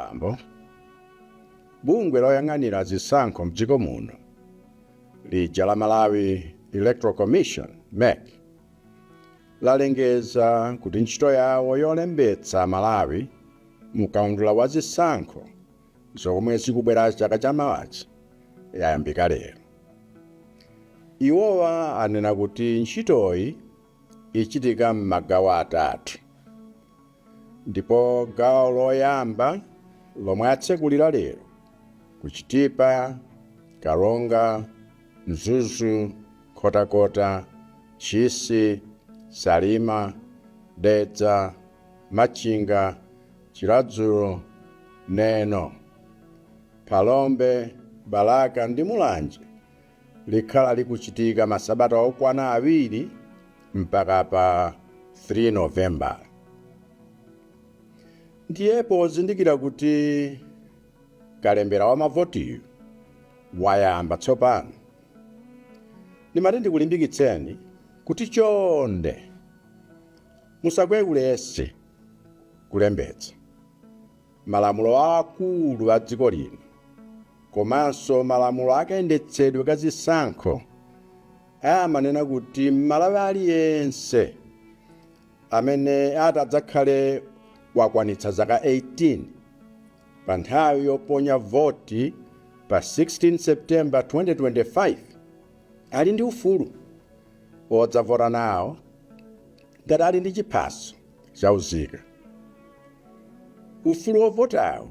abambo, bungwe loyang'anira zisankho mdziko muno lija la Malawi Electoral Commission MEC lalengeza kuti ntchito yawo yolembetsa Malawi mukaundula wa zisankho zomwe zikubwera chaka cha mawachi yayambika lero. Iwowa anena kuti ntchitoyi ichitika m'magawo atatu, ndipo gawo loyamba lomwe atsekulira lero kuchitipa, Karonga, Mzuzu, Kotakota, Chisi, Salima, Dedza, Machinga, Chiladzulo, Neno, Palombe, Balaka ndi Mulanje likhala likuchitika masabata okwana awiri mpaka pa 3 Novemba. Ndiye pozindikira kuti kalembera wa mavotiyo wayamba tsopano, ndimati ndikulimbikitseni kuti chonde musakwewulese kulembetsa malamulo akulu a dziko lino komanso malamulo akayendetsedwe ka zisankho amanena kuti Malawi aliyense amene atadzakhale wakwanitsa zaka 18 pa nthawi yoponya voti pa 16 September 2025 ali ndi ufulu wodzavota nawo ngati ali ndi chiphaso chauzika. Ufulu wovotawo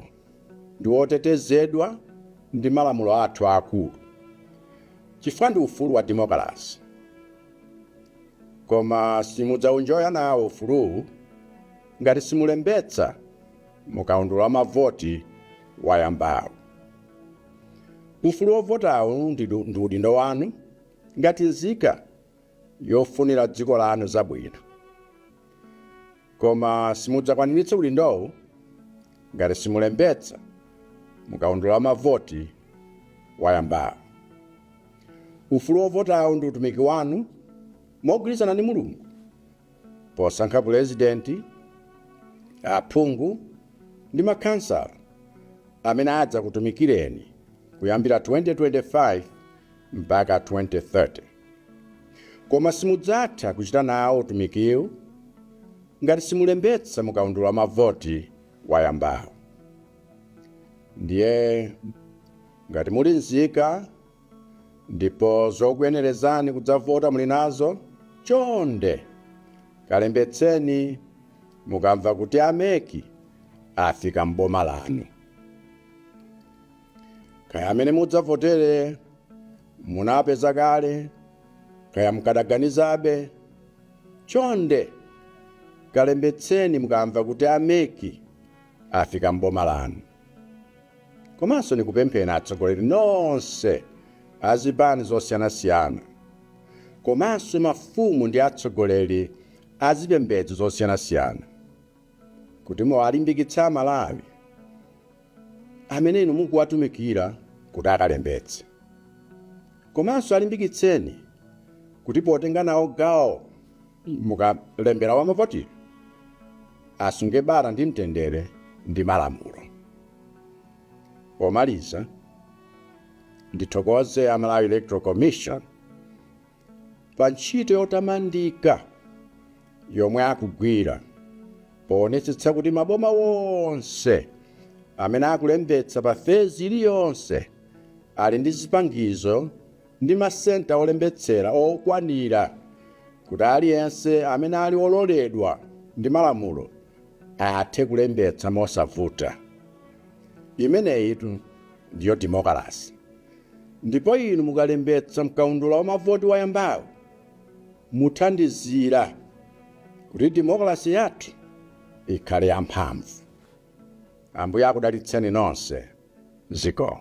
ndi wotetezedwa ndi malamulo athu akulu chifukwa ndi ufulu wa demokrasi, koma simudzaunjoya nawo ufuluwu ngati simulembetsa mukaundula wa mavoti wayambawo. Ufulu wovotawo ndi udindo wanu ngati nzika yofunira dziko lanu zabwino, koma simudzakwaniritsa udindowu ngati simulembetsa mukaundula wa mavoti wayambawo. Ufulu wovotawo ndi utumiki wanu mogwirizana ndi Mulungu posankha Prezidenti, aphungu ndi makhansala amene adza kutumikireni kuyambira 2025 mpaka 2030. Koma simudzatha kuchita nawo utumikiwu ngati simulembetsa mukaundula wa mavoti wayambawo. Ndiye ngati muli nzika ndipo zokuyenerezani kudzavota muli nazo, chonde kalembetseni mukamva kuti ameki afika m'boma lanu. Kaya amene mudzavotere munapeza kale, kaya mukadaganizabe, chonde kalembetseni mukamva kuti ameki afika m'boma lanu. Komanso nikupempheni atsogoleri nonse azipani zosiyanasiyana, komanso mafumu ndi atsogoleri azipembedzo zosiyanasiyana kuti muwalimbikitsa Malawi amene inu mukuwatumikira kuti akalembetse. Komanso alimbikitseni kuti potenga nawo gawo mukalembera wa mavoti asunge bata ndi mtendere ndi malamulo. Pomaliza ndithokoze Amalawi Electoral Commission pa ntchito yotamandika yomwe akugwira poonetsetsa kuti maboma wonse amene akulembetsa pa fezi iliyonse ali ndi zipangizo ndi masenta olembetsera okwanira kuti aliyense amene ali ololedwa ndi malamulo athe kulembetsa mosavuta. Imeneyitu ndiyo demokrasi. Ndipo inu mukalembetsa mkaundula wa mavoti wayambawo muthandizira kuti demokrasi yathu ikhale yamphamvu. Ambuye akudalitseni nonse. Dziko.